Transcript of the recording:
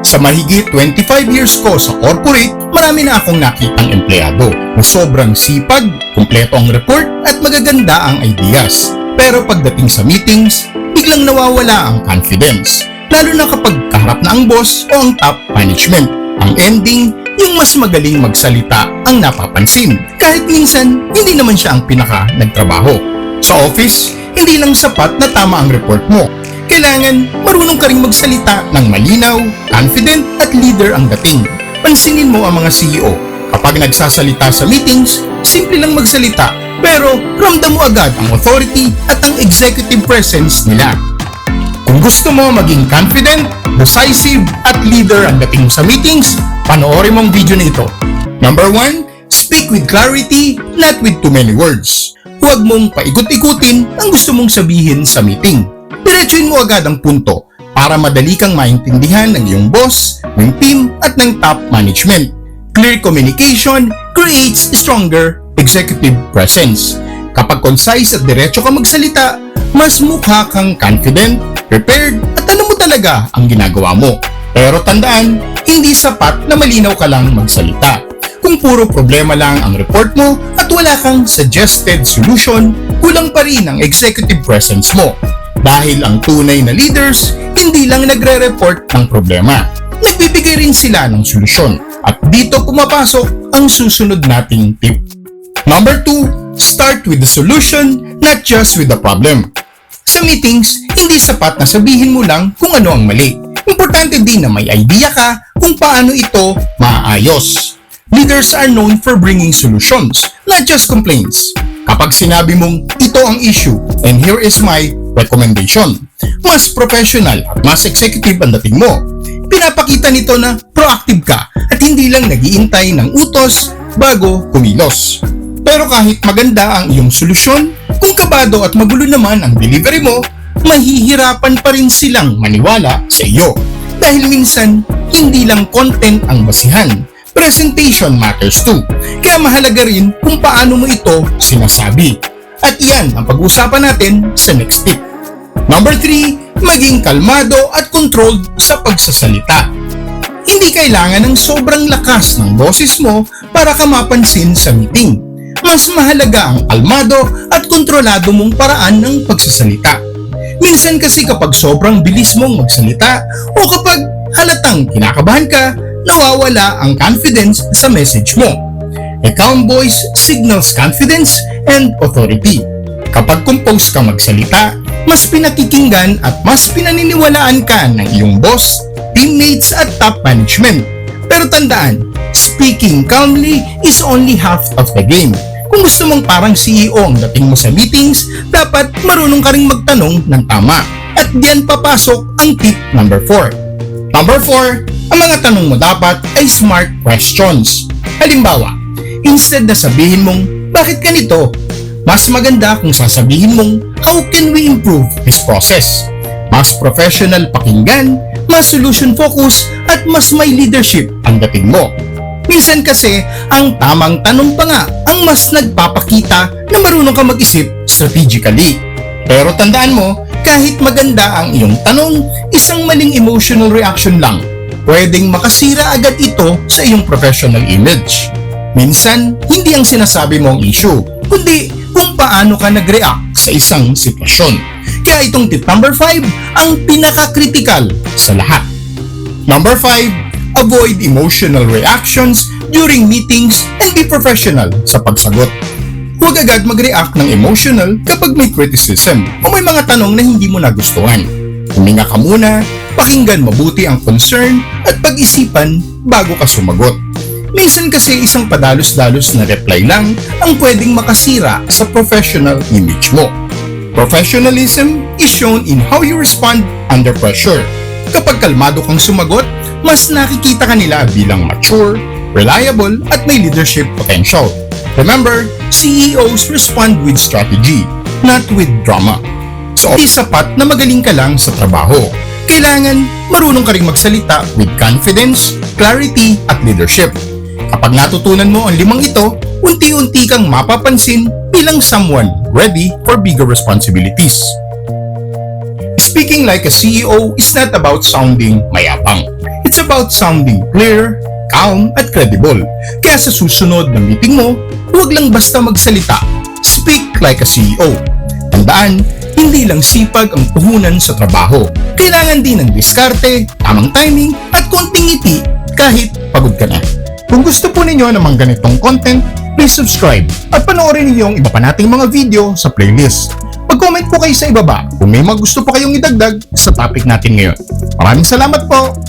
Sa mahigit 25 years ko sa corporate, marami na akong nakitang empleyado na sobrang sipag, kumpleto ang report at magaganda ang ideas. Pero pagdating sa meetings, biglang nawawala ang confidence. Lalo na kapag kaharap na ang boss o ang top management. Ang ending, yung mas magaling magsalita ang napapansin. Kahit minsan, hindi naman siya ang pinaka nagtrabaho. Sa office, hindi lang sapat na tama ang report mo. Kailangan marunong ka ring magsalita ng malinaw, confident at leader ang dating. Pansinin mo ang mga CEO. Kapag nagsasalita sa meetings, simple lang magsalita pero ramdam mo agad ang authority at ang executive presence nila. Kung gusto mo maging confident, decisive at leader ang dating mo sa meetings, panoorin mo ang video na ito. Number 1, speak with clarity, not with too many words. Huwag mong paikot-ikutin ang gusto mong sabihin sa meeting. Diretsuhin mo agad ang punto para madali kang maintindihan ng iyong boss, ng team at ng top management. Clear communication creates stronger executive presence. Kapag concise at diretso ka magsalita, mas mukha kang confident, prepared at alam mo talaga ang ginagawa mo. Pero tandaan, hindi sapat na malinaw ka lang magsalita. Kung puro problema lang ang report mo at wala kang suggested solution, kulang pa rin ang executive presence mo. Dahil ang tunay na leaders, hindi lang nagre-report ng problema. Nagbibigay rin sila ng solusyon. At dito pumapasok ang susunod nating tip. Number 2, start with the solution, not just with the problem. Sa meetings, hindi sapat na sabihin mo lang kung ano ang mali. Importante din na may idea ka kung paano ito maayos. Leaders are known for bringing solutions, not just complaints. Kapag sinabi mong ito ang issue and here is my recommendation, mas professional at mas executive ang dating mo. Pinapakita nito na proactive ka at hindi lang nag-iintay ng utos bago kumilos. Pero kahit maganda ang iyong solusyon, kung kabado at magulo naman ang delivery mo, mahihirapan pa rin silang maniwala sa iyo. Dahil minsan, hindi lang content ang basihan, presentation matters too. Kaya mahalaga rin kung paano mo ito sinasabi. At iyan ang pag-uusapan natin sa next tip. Number 3, maging kalmado at controlled sa pagsasalita. Hindi kailangan ng sobrang lakas ng boses mo para ka mapansin sa meeting. Mas mahalaga ang kalmado at kontrolado mong paraan ng pagsasalita. Minsan kasi kapag sobrang bilis mong magsalita o kapag halatang kinakabahan ka, nawawala ang confidence sa message mo. A calm voice signals confidence and authority. Kapag compose ka magsalita, mas pinakikinggan at mas pinaniniwalaan ka ng iyong boss, teammates at top management. Pero tandaan, speaking calmly is only half of the game. Kung gusto mong parang CEO ang dating mo sa meetings, dapat marunong ka ring magtanong ng tama. At diyan papasok ang tip number 4. Number 4, ang mga tanong mo dapat ay smart questions. Halimbawa, instead na sabihin mong, bakit ganito? Mas maganda kung sasabihin mong, how can we improve this process? Mas professional pakinggan, mas solution focus, at mas may leadership ang dating mo. Minsan kasi, ang tamang tanong pa nga ang mas nagpapakita na marunong ka mag-isip strategically. Pero tandaan mo, kahit maganda ang iyong tanong, isang maling emotional reaction lang, pwedeng makasira agad ito sa iyong professional image. Minsan, hindi ang sinasabi mo ang issue, kundi kung paano ka nag-react sa isang sitwasyon. Kaya itong tip number 5 ang pinaka-critical sa lahat. Number 5, avoid emotional reactions during meetings and be professional sa pagsagot. Huwag agad mag-react ng emotional kapag may criticism o may mga tanong na hindi mo nagustuhan. Huminga ka muna, pakinggan mabuti ang concern at pag-isipan bago ka sumagot. Minsan kasi isang padalos-dalos na reply lang ang pwedeng makasira sa professional image mo. Professionalism is shown in how you respond under pressure. Kapag kalmado kang sumagot, mas nakikita ka nila bilang mature, reliable at may leadership potential. Remember, CEOs respond with strategy, not with drama. So, hindi sapat na magaling ka lang sa trabaho. Kailangan marunong ka ring magsalita with confidence, clarity at leadership. Kapag natutunan mo ang 5 ito, unti-unti kang mapapansin bilang someone ready for bigger responsibilities. Speaking like a CEO is not about sounding mayabang. It's about sounding clear, calm, at credible. Kaya sa susunod na meeting mo, huwag lang basta magsalita. Speak like a CEO. Tandaan, hindi lang sipag ang puhunan sa trabaho. Kailangan din ng diskarte, tamang timing, at konting ngiti kahit pagod ka na. Kung gusto po ninyo ng mga ganitong content, please subscribe at panoorin niyo yung iba pa nating mga video sa playlist. Mag-comment po kayo sa ibaba kung may mga gusto pa kayong idagdag sa topic natin ngayon. Maraming salamat po!